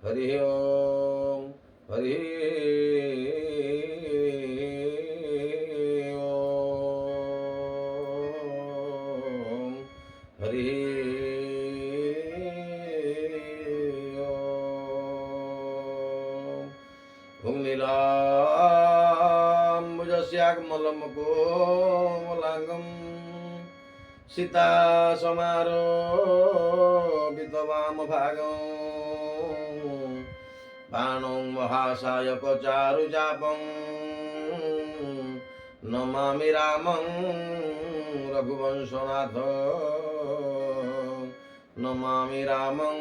हरि ओम हरि ओम हरि ओम नीलाम्बुजस्याकमलमुकोमलाङ्गं सीता समारोपितवामभागं बाणं महासायकचारुचापं नमामि रामं रघुवंशनाथ नमामि रामं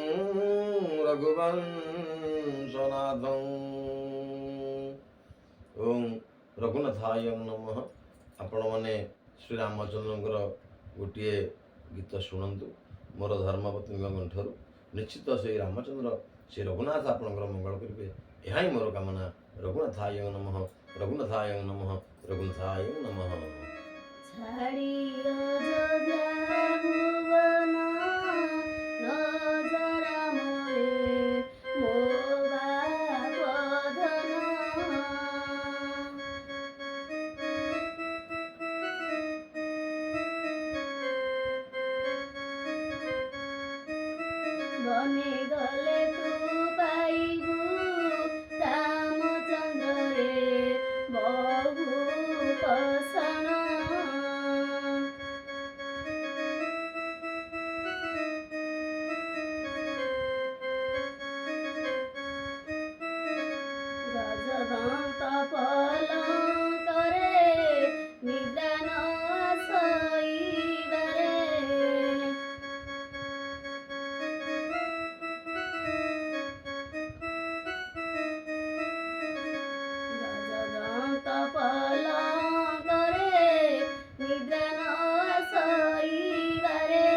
रघुवंशनाथं। ओं रघुनाथाय नमः। आपण मैंने श्री रामचंद्र गोटे गीत शुणु मोर धर्मपत्नी कंठर। निश्चित से रामचंद्र से रघुनाथ आपणकर मंगल करेंगे, यह ही मोर कामना। रघुनाथाय नमः रघुनाथाय नमः रघुनाथाय नमः। बने गले तू पाइबू रामचंद्र रे बहु पसन। गजदंत पलंकरे निदान शोइबारे पलंकरे निदान शोइबारे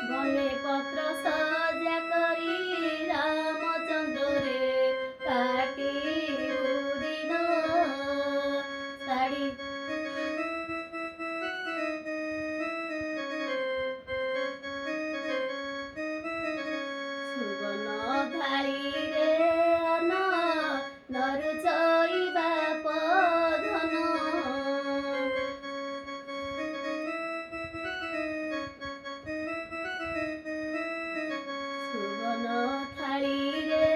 बने पत्र सजा करी रामचंद्र रे काटी दिन शाढ़ी सुबन धारी रे अन नरु चईबा पधन सुबन थाली रे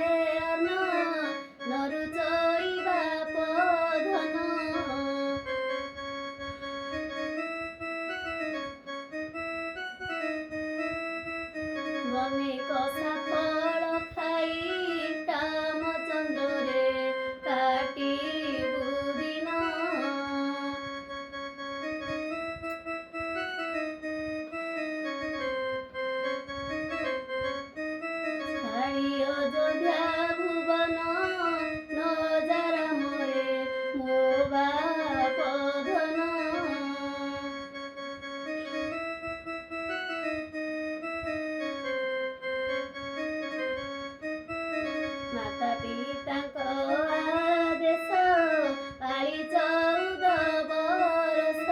अन नरु चईबा पधन बने कसा फल खाई रामचंद्र रे काटी दिन छाड़ी अयोध्या भुवन नजारा मोरे मो बाप धन माता पिताଙ୍କ आदेश पाଳି 14 बरस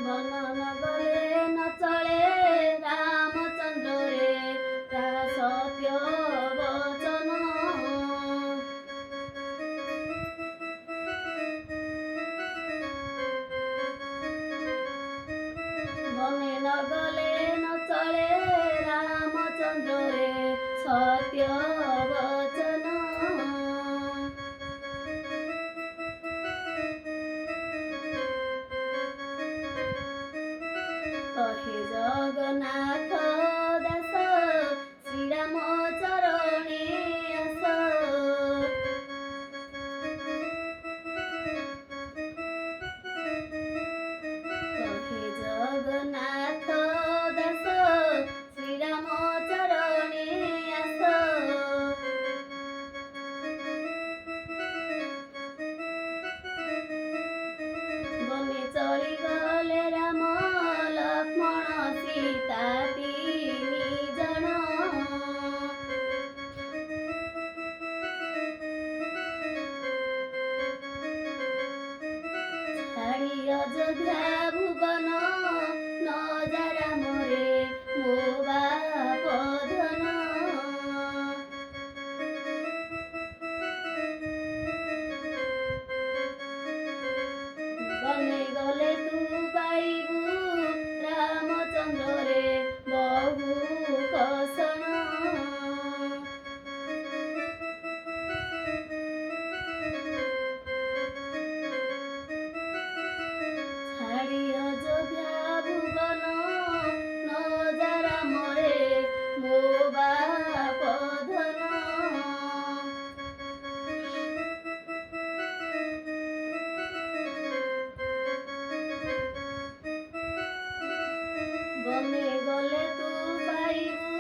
वन न गले न चले रामचंद्र रे सत्य वचन बने न गले न चले रामचंद्र रे सत्य वचन कहे जगन्नाथ दास श्रीराम चरणे आस कहे जगन्नाथ दास श्रीराम चरणे आस ଅଯୋଧ୍ୟା ଭୁବନ ନଜାରା ମୋରେ ମୋ ବାପ ଧନ। ବନେ ଗଲେ ତୁ ପାଇବୁ ରାମଚନ୍ଦ୍ରରେ ବହୁ କଷଣ। ଛାଡ଼ି ଅଯୋଧ୍ୟା ଭୁବନ ନଜାରା ମୋରେ ମୋ ବାପ ଧନ। ବନେ ଗଲେ ତୁ ପାଇବୁ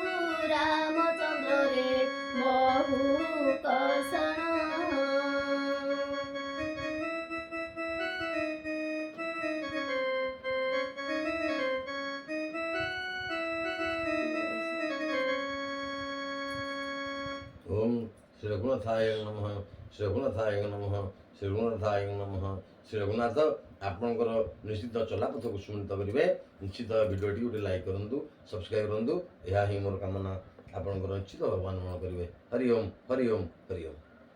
ରାମଚନ୍ଦ୍ରରେ ବହୁ କଷଣ। ओम श्री रघुनाथाय नमः श्री रघुनाथाय नमः श्री रघुनाथाय नमः। श्री रघुनाथ आपणकर निश्चित चलापथक सुनित करेंगे। निश्चित भिडियोटी गोटे लाइक करूँ, सब्सक्राइब करूँ। यह ही मोर कामना। आपणकर निश्चित भगवान मन करेंगे। हरि ओम हरि ओम हरि ओम।